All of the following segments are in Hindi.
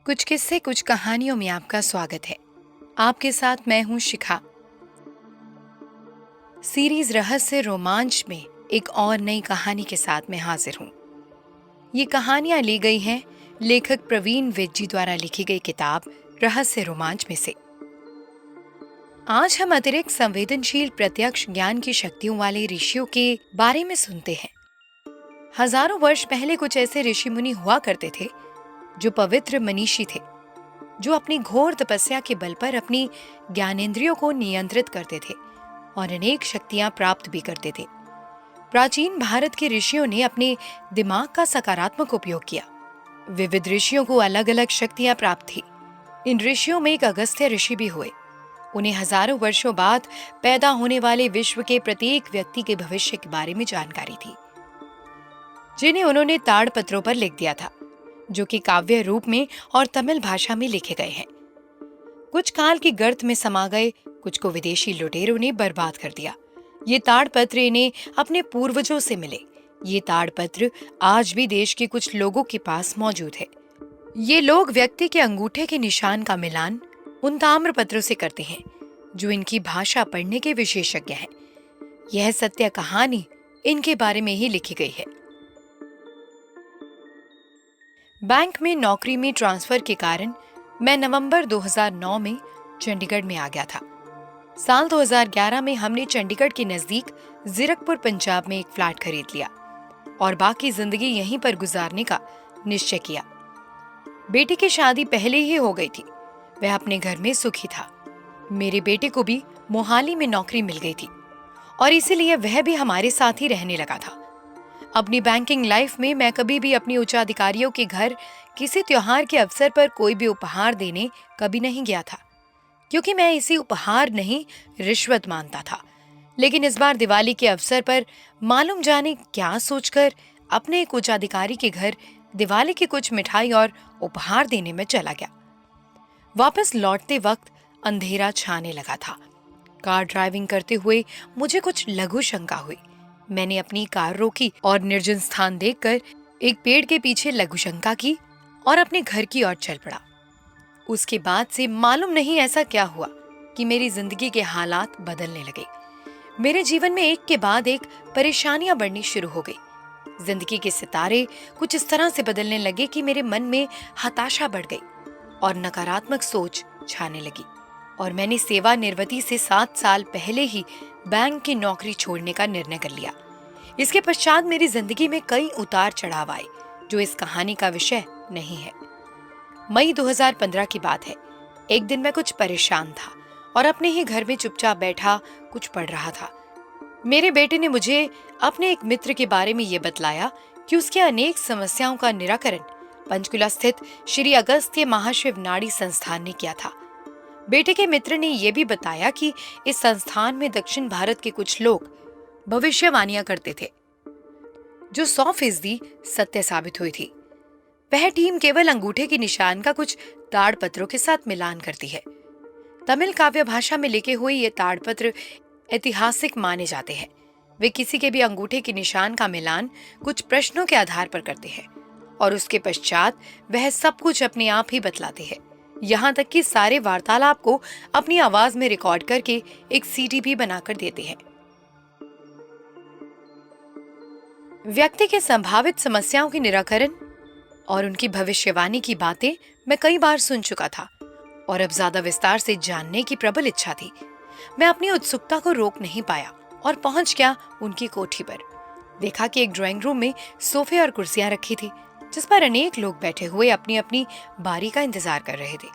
कुछ किस्से कुछ कहानियों में आपका स्वागत है। आपके साथ मैं हूं शिखा। सीरीज रहस्य रोमांच में एक और नई कहानी के साथ मैं हाजिर हूं। ये कहानियां ली गई हैं लेखक प्रवीण विज्जी द्वारा लिखी गई किताब रहस्य रोमांच में से। आज हम अतिरिक्त संवेदनशील प्रत्यक्ष ज्ञान की शक्तियों वाले ऋषियों के बारे में सुनते हैं। हजारों वर्ष पहले कुछ ऐसे ऋषि मुनि हुआ करते थे जो पवित्र मनीषी थे, जो अपनी घोर तपस्या के बल पर अपनी ज्ञानेंद्रियों को नियंत्रित करते थे और अनेक शक्तियां प्राप्त भी करते थे। प्राचीन भारत के ऋषियों ने अपने दिमाग का सकारात्मक उपयोग किया। विविध ऋषियों को अलग अलग शक्तियां प्राप्त थी। इन ऋषियों में एक अगस्त्य ऋषि भी हुए। उन्हें हजारों वर्षों बाद पैदा होने वाले विश्व के प्रत्येक व्यक्ति के भविष्य के बारे में जानकारी थी, जिन्हें उन्होंने ताड़पत्रों पर लिख दिया था, जो कि काव्य रूप में और तमिल भाषा में लिखे गए हैं। कुछ काल की गर्त में समा गए, कुछ को विदेशी लुटेरों ने बर्बाद कर दिया। ये ताड़पत्र इन्हें अपने पूर्वजों से मिले। ये ताड़पत्र आज भी देश के कुछ लोगों के पास मौजूद है। ये लोग व्यक्ति के अंगूठे के निशान का मिलान उन ताम्र पत्रों से करते हैं जो इनकी भाषा पढ़ने के विशेषज्ञ हैं। यह सत्य कहानी इनके बारे में ही लिखी गई है। बैंक में नौकरी में ट्रांसफर के कारण मैं नवंबर 2009 में चंडीगढ़ में आ गया था। साल 2011 में हमने चंडीगढ़ के नजदीक जीरकपुर पंजाब में एक फ्लैट खरीद लिया और बाकी जिंदगी यहीं पर गुजारने का निश्चय किया। बेटी की शादी पहले ही हो गई थी। वह अपने घर में सुखी था। मेरे बेटे को भी मोहाली में नौकरी मिल गई थी और इसीलिए वह भी हमारे साथ ही रहने लगा था। अपनी बैंकिंग लाइफ में मैं कभी भी अपनी उच्चाधिकारियों के घर किसी त्योहार के अवसर पर कोई भी उपहार देने कभी नहीं गया था, क्योंकि मैं इसे उपहार नहीं रिश्वत मानता था। लेकिन इस बार दिवाली के अवसर पर मालूम जाने क्या सोचकर अपने एक उच्चाधिकारी के घर दिवाली की कुछ मिठाई और उपहार देने में चला गया। वापस लौटते वक्त अंधेरा छाने लगा था। कार ड्राइविंग करते हुए मुझे कुछ लघु शंका हुई। मैंने अपनी कार रोकी और निर्जन स्थान देखकर एक पेड़ के पीछे लघु शंका की और अपने घर की ओर चल पड़ा। उसके बाद से मालूम नहीं ऐसा क्या हुआ कि मेरी जिंदगी के हालात बदलने लगे। मेरे जीवन में एक के बाद एक परेशानियां बढ़नी शुरू हो गई। जिंदगी के सितारे कुछ इस तरह से बदलने लगे कि मेरे मन में हताशा बढ़ गई और नकारात्मक सोच छाने लगी। और मैंने सेवानिवृत्ति से 7 साल पहले ही बैंक की नौकरी छोड़ने का निर्णय कर लिया। इसके पश्चात मेरी जिंदगी में कई उतार चढ़ाव आए, जो इस कहानी का विषय नहीं है। मई 2015 की बात है। एक दिन मैं कुछ परेशान था और अपने ही घर में चुपचाप बैठा कुछ पढ़ रहा था। मेरे बेटे ने मुझे अपने एक मित्र के बारे में ये बतलाया कि उसके अनेक समस्याओं का निराकरण पंचकुला स्थित श्री अगस्त्य महाशिव नाड़ी संस्थान ने किया था। बेटे के मित्र ने यह भी बताया कि इस संस्थान में दक्षिण भारत के कुछ लोग भविष्यवाणियां करते थे, जो 100% सत्य साबित हुई थी। वह टीम केवल अंगूठे के निशान का कुछ ताड़पत्रों के साथ मिलान करती है। तमिल काव्य भाषा में लिखे हुए ये ताड़पत्र ऐतिहासिक माने जाते हैं। वे किसी के भी अंगूठे के निशान का मिलान कुछ प्रश्नों के आधार पर करते हैं और उसके पश्चात वह सब कुछ अपने आप ही बतलाते हैं। यहाँ तक कि सारे वार्तालाप को अपनी आवाज में रिकॉर्ड करके एक सीडी भी बनाकर देते हैं। व्यक्ति के संभावित समस्याओं के निराकरण और उनकी भविष्यवाणी की बातें मैं कई बार सुन चुका था और अब ज्यादा विस्तार से जानने की प्रबल इच्छा थी। मैं अपनी उत्सुकता को रोक नहीं पाया और पहुंच गया उनकी कोठी पर। देखा कि एक ड्राइंग रूम में सोफे और कुर्सियां रखी थी, जिस पर अनेक लोग बैठे हुए अपनी अपनी बारी का इंतजार कर रहे थे।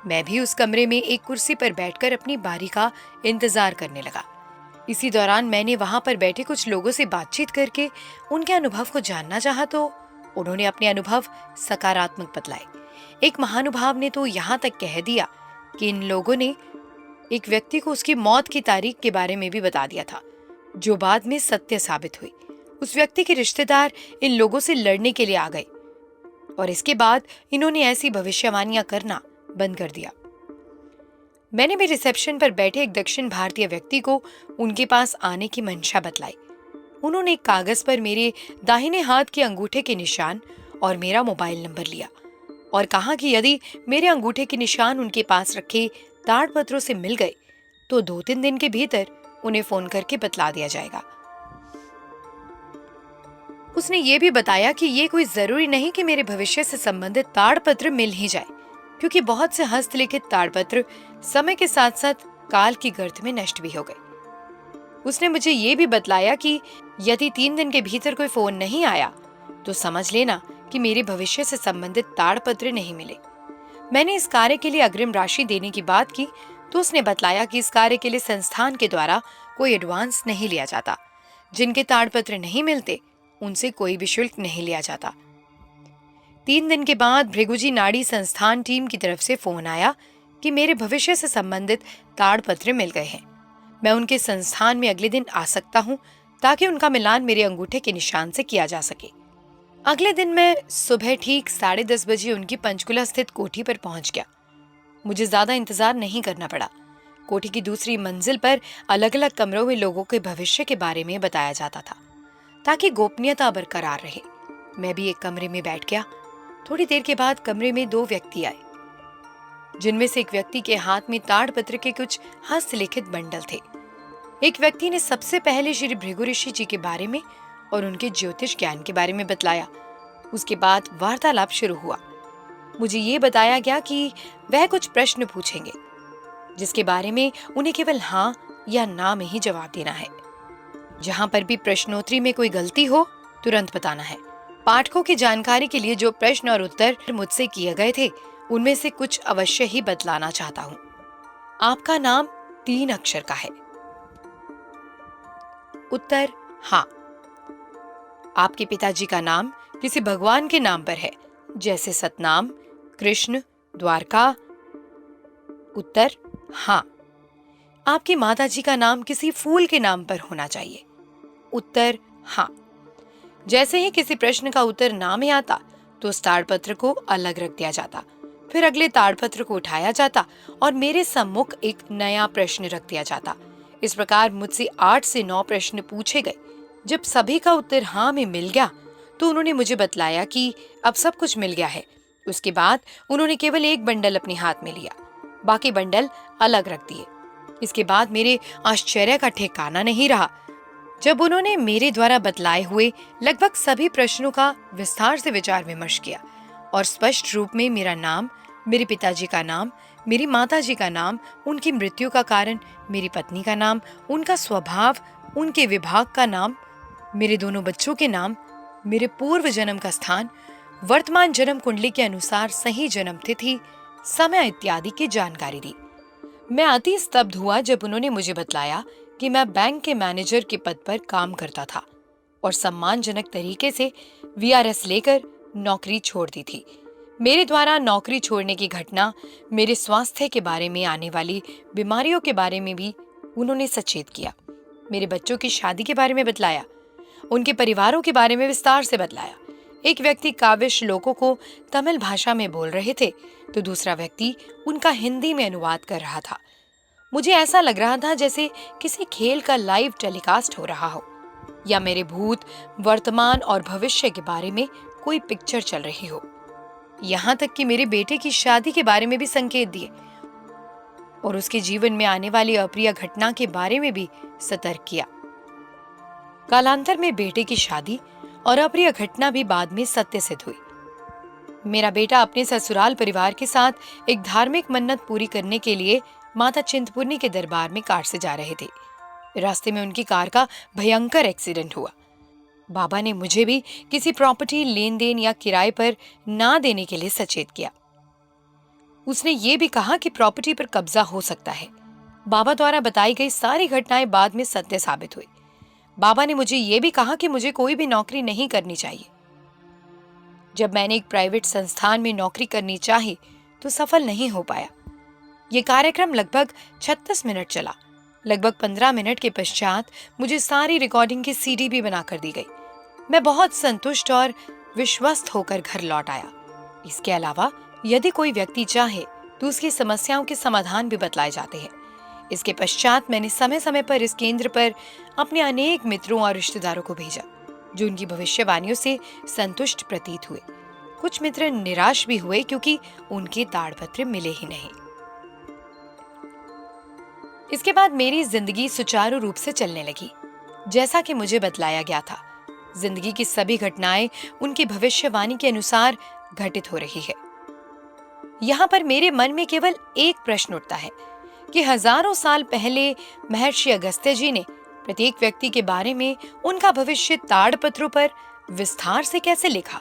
मैं भी उस कमरे में एक कुर्सी पर बैठकर अपनी बारी का इंतजार करने लगा। इसी दौरान मैंने वहां पर बैठे कुछ लोगों से बातचीत करके उनके अनुभव को जानना चाहा, तो उन्होंने अपने अनुभव सकारात्मक बतलाए। एक महानुभाव ने तो यहाँ तक कह दिया कि इन लोगों ने एक व्यक्ति को उसकी मौत की तारीख के बारे में भी बता दिया था, जो बाद में सत्य साबित हुई। उस व्यक्ति के रिश्तेदार इन लोगों से लड़ने के लिए आ गए और इसके बाद इन्होंने ऐसी भविष्यवाणियां करना बंद कर दिया। मैंने भी रिसेप्शन पर बैठे एक दक्षिण भारतीय व्यक्ति को उनके पास आने की मंशा बतलाई। उन्होंने एक कागज पर मेरे दाहिने हाथ के अंगूठे के निशान और मेरा मोबाइल नंबर लिया और कहा कि यदि मेरे अंगूठे के निशान उनके पास रखे ताड़पत्रों से मिल गए तो 2-3 दिन के भीतर उन्हें फोन करके बतला दिया जाएगा। उसने ये भी बताया कि ये कोई जरूरी नहीं कि मेरे भविष्य से संबंधित ताड़पत्र मिल ही जाए, क्योंकि बहुत से हस्तलिखित ताड़पत्र समय के साथ साथ काल की गर्त में नष्ट भी हो गए। उसने मुझे ये भी बतलाया कि यदि 3 दिन के भीतर कोई फोन नहीं आया तो समझ लेना कि मेरे भविष्य से संबंधित ताड़पत्र नहीं मिले। मैंने इस कार्य के लिए अग्रिम राशि देने की बात की तो उसने बतलाया कि इस कार्य के लिए संस्थान के द्वारा कोई एडवांस नहीं लिया जाता। जिनके ताड़पत्र नहीं मिलते उनसे कोई भी शुल्क नहीं लिया जाता। 3 दिन के बाद भृगुजी नाड़ी संस्थान टीम की तरफ से फोन आया कि मेरे भविष्य से संबंधित ताड़पत्र मिल गए हैं। मैं उनके संस्थान में अगले दिन आ सकता हूँ ताकि उनका मिलान मेरे अंगूठे के निशान से किया जा सके। अगले दिन मैं सुबह ठीक 10:30 बजे उनकी पंचकुला स्थित कोठी पर पहुंच गया। मुझे ज्यादा इंतजार नहीं करना पड़ा। कोठी की दूसरी मंजिल पर अलग अलग कमरों में लोगों के भविष्य के बारे में बताया जाता था ताकि गोपनीयता बरकरार रहे। मैं भी एक कमरे में बैठ गया। थोड़ी देर के बाद कमरे में 2 व्यक्ति आए, जिनमें से एक व्यक्ति के हाथ में ताड़पत्र के कुछ हस्तलिखित बंडल थे। एक व्यक्ति ने सबसे पहले श्री भृगु ऋषि जी के बारे में और उनके ज्योतिष ज्ञान के बारे में बतलाया। उसके बाद वार्तालाप शुरू हुआ। मुझे ये बताया गया कि वह कुछ प्रश्न पूछेंगे जिसके बारे में उन्हें केवल हाँ या ना में ही जवाब देना है। जहां पर भी प्रश्नोत्तरी में कोई गलती हो तुरंत बताना है। पाठकों की जानकारी के लिए जो प्रश्न और उत्तर मुझसे किए गए थे उनमें से कुछ अवश्य ही बतलाना चाहता हूँ। आपका नाम 3 अक्षर का है। उत्तर हाँ। आपके पिताजी का नाम किसी भगवान के नाम पर है, जैसे सतनाम, कृष्ण, द्वारका। उत्तर हाँ। आपकी माताजी का नाम किसी फूल के नाम पर होना चाहिए। उत्तर हाँ। जैसे ही किसी प्रश्न का उत्तर ना में आता तो उस ताड़पत्र को अलग रख दिया जाता, फिर अगले ताड़पत्र को उठाया जाता और मेरे सम्मुख एक नया प्रश्न रख दिया जाता। इस प्रकार मुझसे 8 से 9 प्रश्न पूछे गए। जब सभी का उत्तर हाँ में मिल गया तो उन्होंने मुझे बतलाया कि अब सब कुछ मिल गया है। उसके बाद उन्होंने केवल एक बंडल अपने हाथ में लिया, बाकी बंडल अलग रख दिए। इसके बाद मेरे आश्चर्य का ठिकाना नहीं रहा जब उन्होंने मेरे द्वारा बतलाए हुए लगभग सभी प्रश्नों का विस्तार से विचार विमर्श किया और स्पष्ट रूप में मेरा नाम, मेरे पिताजी का नाम, मेरी माताजी का नाम, उनकी मृत्यु का कारण, मेरी पत्नी का नाम, उनका स्वभाव, उनके विभाग का नाम, मेरे दोनों बच्चों के नाम, मेरे पूर्व जन्म का स्थान, वर्तमान जन्म कुंडली के अनुसार सही जन्म तिथि, समय इत्यादि की जानकारी दी। मैं अति स्तब्ध हुआ जब उन्होंने मुझे बतलाया कि मैं बैंक के मैनेजर के पद पर काम करता था और सम्मानजनक तरीके से वीआरएस लेकर नौकरी छोड़ दी थी। मेरे द्वारा नौकरी छोड़ने की घटना, मेरे स्वास्थ्य के बारे में आने वाली बीमारियों के बारे में भी उन्होंने सचेत किया। मेरे बच्चों की शादी के बारे में बतलाया, उनके परिवारों के बारे में विस्तार से बतलाया। एक व्यक्ति काव्य श्लोकों को तमिल भाषा में बोल रहे थे तो दूसरा व्यक्ति उनका हिंदी में अनुवाद कर रहा था। मुझे ऐसा लग रहा था जैसे किसी खेल का लाइव टेलीकास्ट हो रहा हो या मेरे भूत, वर्तमान और भविष्य के बारे में कोई पिक्चर चल रही हो। यहाँ तक कि मेरे बेटे की शादी के बारे में भी संकेत दिए और उसके जीवन में आने वाली अप्रिय घटना के बारे में भी सतर्क किया। कालांतर में बेटे की शादी और अप्रिय घटना भी बाद में सत्य सिद्ध हुई। मेरा बेटा अपने ससुराल परिवार के साथ एक धार्मिक मन्नत पूरी करने के लिए माता चिंतपूर्णी के दरबार में कार से जा रहे थे। रास्ते में उनकी कार का भयंकर एक्सीडेंट हुआ। बाबा ने मुझे भी किसी प्रॉपर्टी लेन देन या किराए पर ना देने के लिए सचेत किया। उसने ये भी कहा कि प्रॉपर्टी पर कब्जा हो सकता है। बाबा द्वारा बताई गई सारी घटनाएं बाद में सत्य साबित हुई। बाबा ने मुझे ये भी कहा कि मुझे कोई भी नौकरी नहीं करनी चाहिए। जब मैंने एक प्राइवेट संस्थान में नौकरी करनी चाही तो सफल नहीं हो पाया। ये कार्यक्रम लगभग 36 मिनट चला। लगभग 15 मिनट के पश्चात मुझे सारी रिकॉर्डिंग की सीडी भी बनाकर दी गई। मैं बहुत संतुष्ट और विश्वस्त होकर घर लौट आया। इसके अलावा यदि कोई व्यक्ति चाहे तो उसकी समस्याओं के समाधान भी बतलाए जाते हैं। इसके पश्चात मैंने समय समय पर इस केंद्र पर अपने अनेक मित्रों और रिश्तेदारों को भेजा जो उनकी भविष्यवाणियों से संतुष्ट प्रतीत हुए। कुछ मित्र निराश भी हुए क्योंकि उनके ताड़पत्र मिले ही नहीं। इसके बाद मेरी जिंदगी सुचारू रूप से चलने लगी, जैसा कि मुझे बतलाया गया था। जिंदगी की सभी घटनाएं उनकी भविष्यवाणी के अनुसार घटित हो रही है। यहाँ पर मेरे मन में केवल एक प्रश्न उठता है कि हजारों साल पहले महर्षि अगस्त्य जी ने प्रत्येक व्यक्ति के बारे में उनका भविष्य ताड़पत्रों पर विस्तार से कैसे लिखा?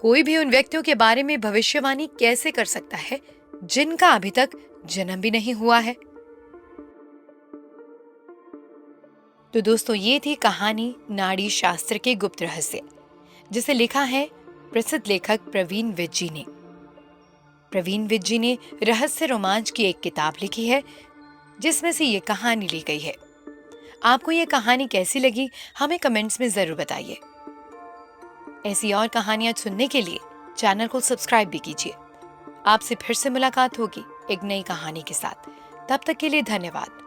कोई भी उन व्यक्तियों के बारे में भविष्यवाणी कैसे कर सकता है जिनका अभी तक जन्म भी नहीं हुआ है? तो दोस्तों, ये थी कहानी नाड़ी शास्त्र के गुप्त रहस्य, जिसे लिखा है प्रसिद्ध लेखक प्रवीण विज जी ने। प्रवीण विज जी ने रहस्य रोमांच की एक किताब लिखी है जिसमें से ये कहानी ली गई है। आपको ये कहानी कैसी लगी हमें कमेंट्स में जरूर बताइए। ऐसी और कहानियां सुनने के लिए चैनल को सब्सक्राइब भी कीजिए। आपसे फिर से मुलाकात होगी एक नई कहानी के साथ। तब तक के लिए धन्यवाद।